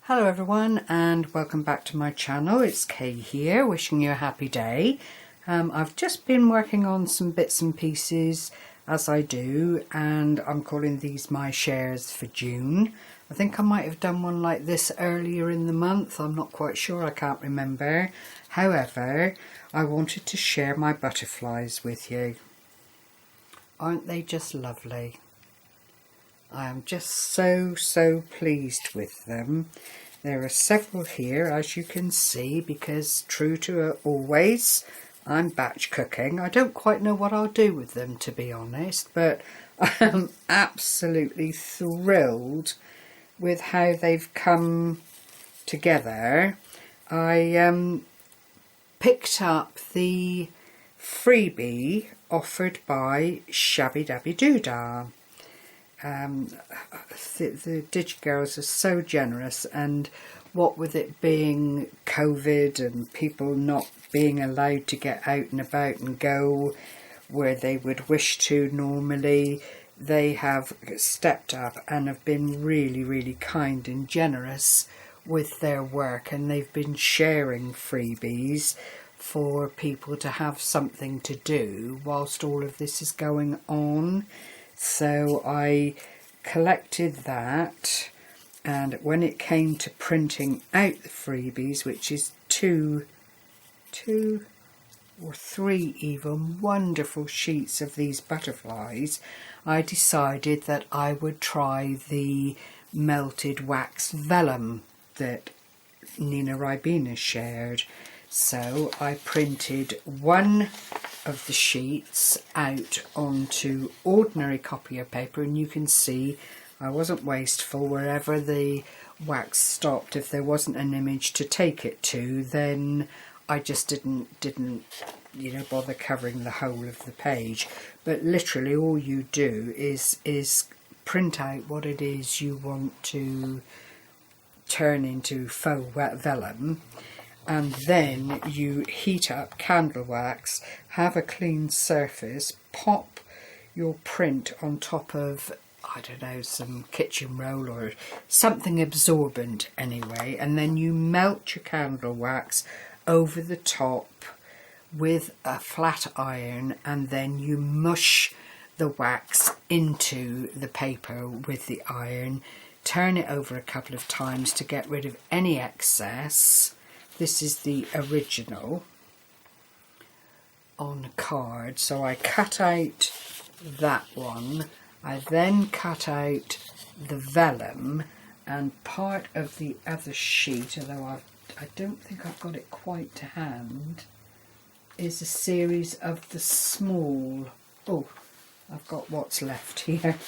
Hello everyone and welcome back to my channel. It's Kay here, wishing you a happy day. I've just been working on some bits and pieces as I do, and I'm calling these my shares for June. I think I might have done one like this earlier in the month. I'm not quite sure, I can't remember. However, I wanted to share my butterflies with you. Aren't they just lovely? I am just so pleased with them. There are several here, as you can see, because true to always, I'm batch cooking. I don't quite know what I'll do with them, to be honest, but I am absolutely thrilled with how they've come together. I picked up the freebie offered by Shabbydabbydo Dah. The Digigirls are so generous, and what with it being COVID and people not being allowed to get out and about and go where they would wish to normally, they have stepped up and have been really kind and generous with their work, and they've been sharing freebies for people to have something to do whilst all of this is going on. So I collected that, and when it came to printing out the freebies, which is two or three even wonderful sheets of these butterflies, I decided that I would try the melted wax vellum that Nina Ribena shared. So I printed one of the sheets out onto ordinary copier paper, and you can see I wasn't wasteful. Wherever the wax stopped, if there wasn't an image to take it to, then I just didn't bother covering the whole of the page. But literally all you do is print out what it is you want to turn into faux vellum, and then you heat up candle wax, have a clean surface, pop your print on top of, I don't know, some kitchen roll or something absorbent anyway, and then you melt your candle wax over the top with a flat iron, and then you mush the wax into the paper with the iron, turn it over a couple of times to get rid of any excess. This is the original on card, so I cut out that one. I then cut out the vellum, and part of the other sheet, although I don't think I've got it quite to hand, is a series of the small, I've got what's left here,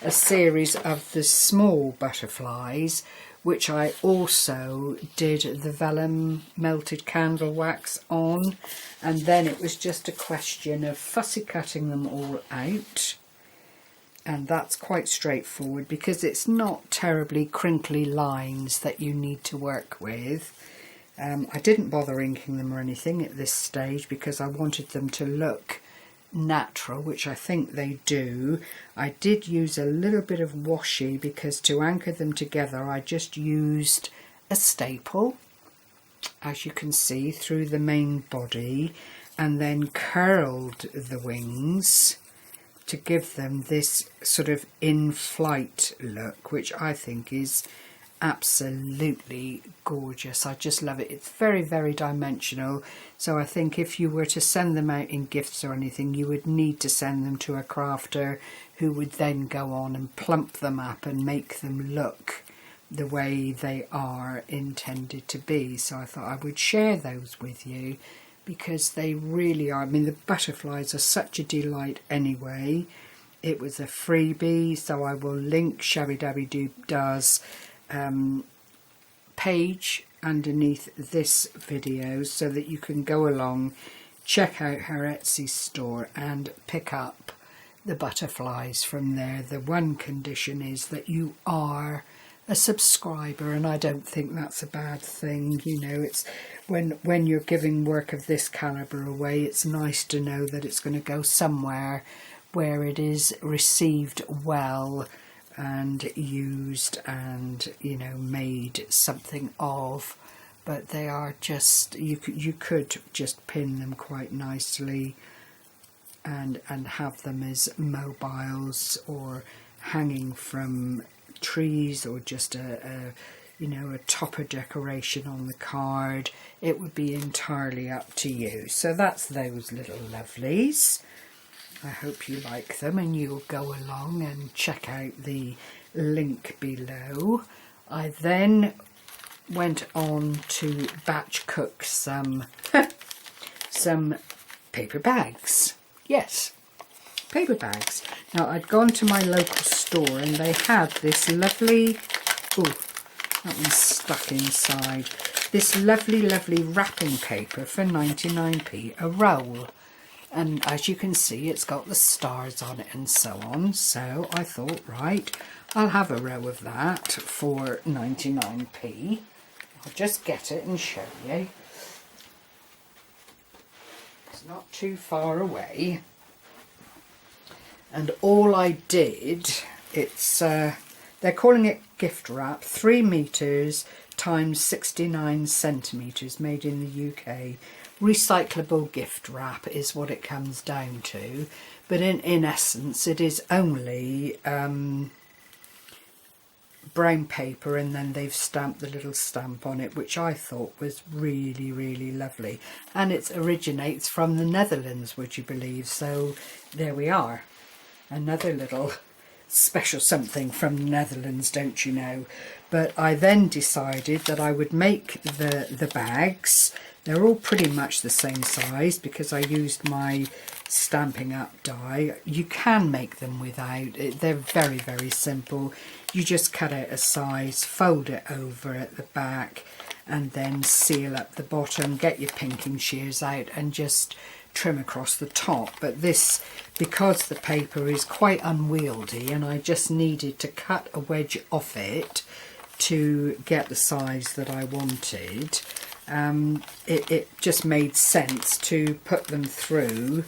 a series of the small butterflies, which I also did the vellum melted candle wax on, and then it was just a question of fussy cutting them all out, and that's quite straightforward because it's not terribly crinkly lines that you need to work with. I didn't bother inking them or anything at this stage because I wanted them to look natural, which I think they do. I did use a little bit of washi because to anchor them together I just used a staple, as you can see, through the main body, and then curled the wings to give them this sort of in-flight look, which I think is absolutely gorgeous. I just love it. It's very dimensional, so I think if you were to send them out in gifts or anything, you would need to send them to a crafter who would then go on and plump them up and make them look the way they are intended to be. So I thought I would share those with you because they really are. I mean, the butterflies are such a delight anyway. It was a freebie, so I will link Shabbydabbydo Dah's page underneath this video so that you can go along, check out her Etsy store and pick up the butterflies from there. The one condition is that you are a subscriber, and I don't think that's a bad thing. You know, it's when you're giving work of this calibre away, it's nice to know that it's going to go somewhere where it is received well and used and, you know, made something of, but they are just, you could just pin them quite nicely and have them as mobiles or hanging from trees, or just a you know, a topper decoration on the card. It would be entirely up to you. So that's those little lovelies. I hope you like them and you'll go along and check out the link below. I then went on to batch cook some some paper bags. Yes, paper bags. Now, I'd gone to my local store and they had this lovely, oh, that one's stuck inside, this lovely wrapping paper for 99p a roll. And as you can see, it's got the stars on it and so on. So I thought, right, I'll have a row of that for 99p. I'll just get it and show you. It's not too far away. And all I did, it's, they're calling it gift wrap, 3 metres times 69 centimetres, made in the UK. Recyclable gift wrap is what it comes down to. But in essence, it is only brown paper, and then they've stamped the little stamp on it, which I thought was really lovely. And it originates from the Netherlands, would you believe? So there we are. Another little special something from the Netherlands, don't you know? But I then decided that I would make the bags. They're all pretty much the same size because I used my Stampin' Up die. You can make them without. They're very simple. You just cut out a size, fold it over at the back, and then seal up the bottom. Get your pinking shears out and just trim across the top. But this, because the paper is quite unwieldy and I just needed to cut a wedge off it to get the size that I wanted, it just made sense to put them through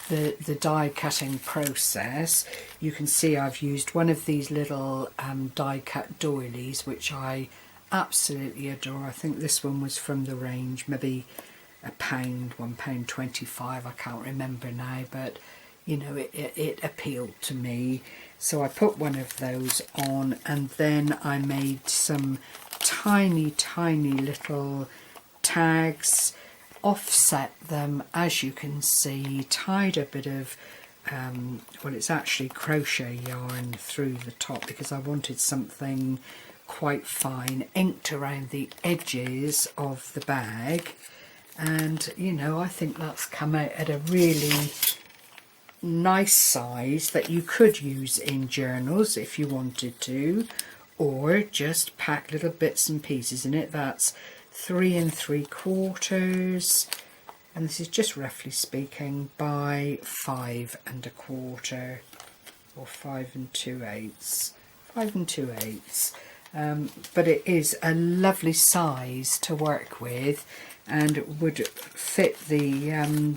the die cutting process. You can see I've used one of these little die cut doilies, which I absolutely adore. I think this one was from the range, maybe £1, £1.25, I can't remember now, but you know, it appealed to me. So I put one of those on, and then I made some tiny little tags, offset them, as you can see, tied a bit of well, it's actually crochet yarn through the top because I wanted something quite fine, inked around the edges of the bag. And you know, I think that's come out at a really nice size that you could use in journals if you wanted to, or just pack little bits and pieces in it. That's 3 3/4, and this is just roughly speaking by 5 1/4, or 5 2/8, 5 2/8. But it is a lovely size to work with and would fit the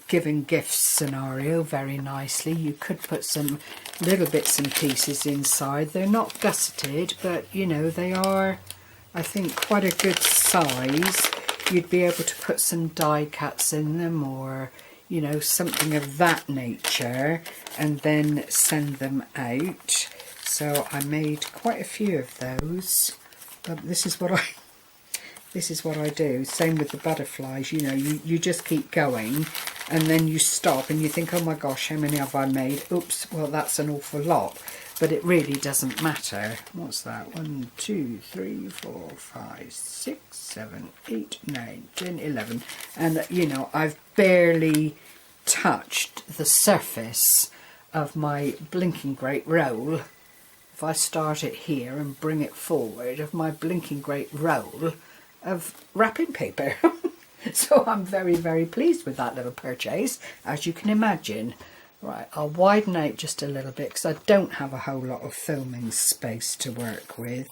giving gifts scenario very nicely. You could put some little bits and pieces inside. They're not gusseted, but you know, they are, I think, quite a good size. You'd be able to put some die cuts in them, or you know, something of that nature, and then send them out. So I made quite a few of those. This is what I do. Same with the butterflies. You know, you just keep going, and then you stop and you think, oh my gosh, how many have I made? Oops, well, that's an awful lot. But it really doesn't matter. What's that? 1 2 3 4 5 6 7 8 9 10 11, and you know, I've barely touched the surface of my blinking great roll. If I start it here and bring it forward, of my blinking great roll of wrapping paper. So I'm very pleased with that little purchase, as you can imagine. Right, I'll widen out just a little bit because I don't have a whole lot of filming space to work with.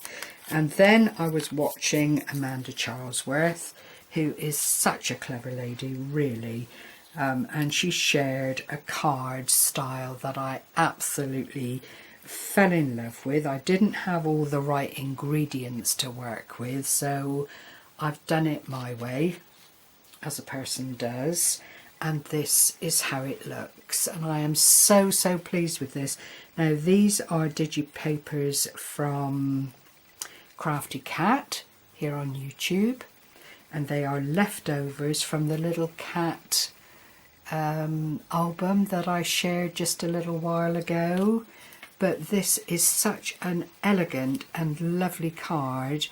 And then I was watching Amanda Charlesworth, who is such a clever lady, really. And she shared a card style that I absolutely fell in love with. I didn't have all the right ingredients to work with, so I've done it my way, as a person does, and this is how it looks, and I am so pleased with this. Now these are digipapers from Crafty Cat here on YouTube, and they are leftovers from the little cat album that I shared just a little while ago. But this is such an elegant and lovely card.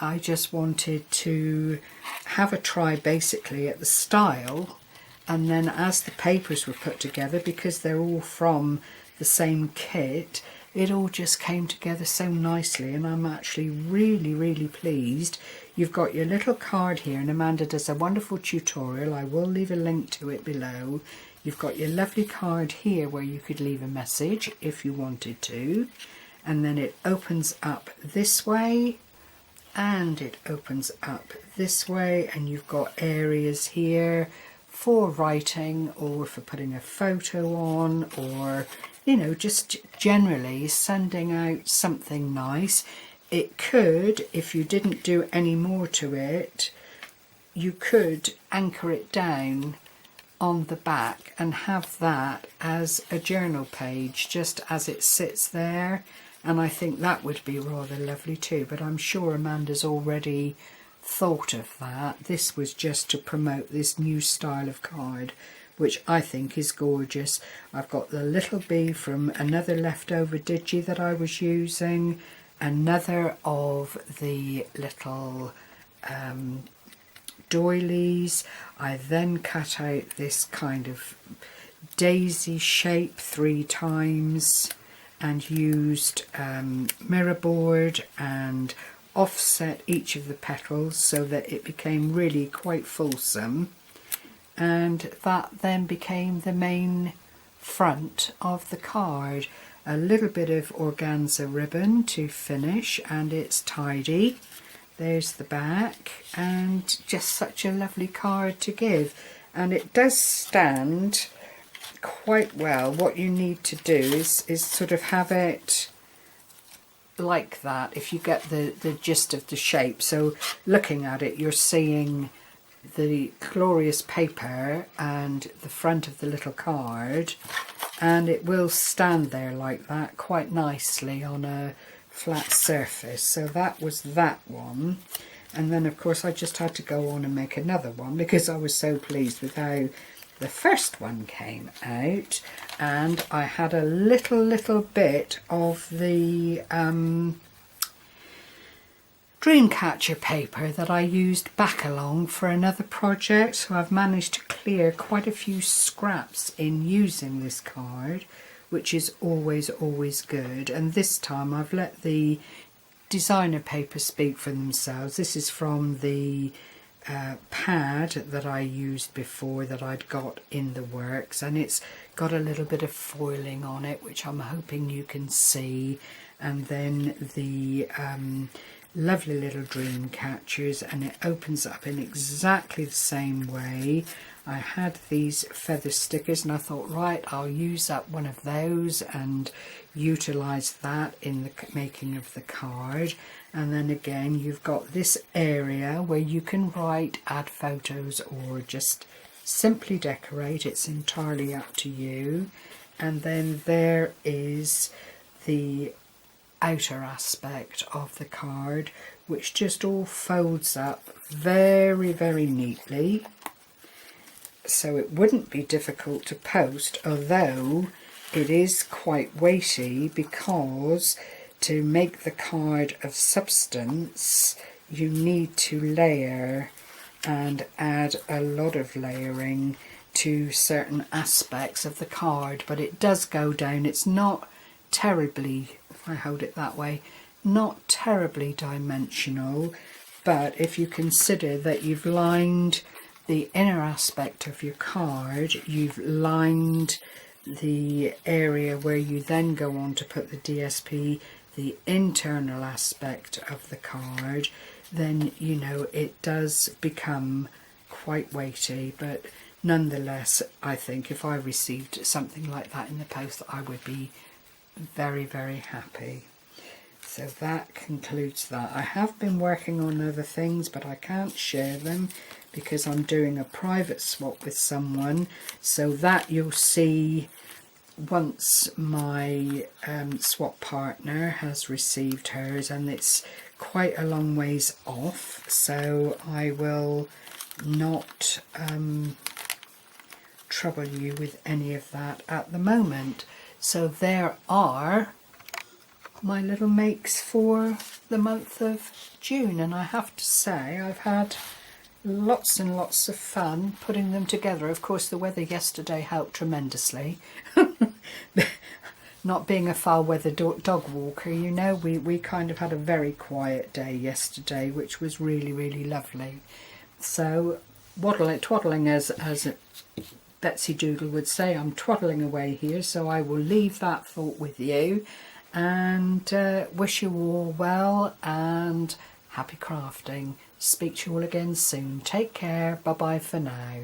I just wanted to have a try basically at the style, and then as the papers were put together, because they're all from the same kit, it all just came together so nicely, and I'm actually really pleased. You've got your little card here, and Amanda does a wonderful tutorial. I will leave a link to it below. You've got your lovely card here where you could leave a message if you wanted to, and then it opens up this way and it opens up this way, and you've got areas here for writing or for putting a photo on, or you know, just generally sending out something nice. It could, if you didn't do any more to it, you could anchor it down on the back and have that as a journal page just as it sits there, and I think that would be rather lovely too. But I'm sure Amanda's already thought of that. This was just to promote this new style of card, which I think is gorgeous. I've got the little bee from another leftover digi that I was using, another of the little doilies. I then cut out this kind of daisy shape 3 times and used mirror board and offset each of the petals so that it became really quite fulsome, and that then became the main front of the card. A little bit of organza ribbon to finish, and it's tidy. There's the back, and just such a lovely card to give, and it does stand quite well. What you need to do is sort of have it like that, if you get the gist of the shape. So looking at it, you're seeing the glorious paper and the front of the little card, and it will stand there like that quite nicely on a flat surface. So that was that one, and then of course I just had to go on and make another one because I was so pleased with how the first one came out. And I had a little bit of the Dreamcatcher paper that I used back along for another project, so I've managed to clear quite a few scraps in using this card, which is always good. And this time I've let the designer paper speak for themselves. This is from the pad that I used before that I'd got in the works, and it's got a little bit of foiling on it, which I'm hoping you can see, and then the lovely little dream catchers, and it opens up in exactly the same way. I had these feather stickers and I thought, right, I'll use up one of those and utilise that in the making of the card. And then again, you've got this area where you can write, add photos, or just simply decorate. It's entirely up to you. And then there is the outer aspect of the card, which just all folds up very neatly, so it wouldn't be difficult to post, although it is quite weighty, because to make the card of substance you need to layer and add a lot of layering to certain aspects of the card. But it does go down. It's not terribly, if I hold it that way, not terribly dimensional, but if you consider that you've lined the inner aspect of your card, you've lined the area where you then go on to put the DSP, the internal aspect of the card, then you know it does become quite weighty. But nonetheless, I think if I received something like that in the post, I would be very, very happy. So that concludes that. I have been working on other things, but I can't share them because I'm doing a private swap with someone, so that you'll see once my swap partner has received hers, and it's quite a long ways off, so I will not trouble you with any of that at the moment. So there are my little makes for the month of June, and I have to say I've had lots and lots of fun putting them together. Of course the weather yesterday helped tremendously. Not being a foul weather dog walker, you know, we kind of had a very quiet day yesterday, which was really, really lovely. So twaddling as Betsy Doodle would say, I'm twaddling away here, so I will leave that thought with you and wish you all well and happy crafting. Speak to you all again soon. Take care. Bye bye for now.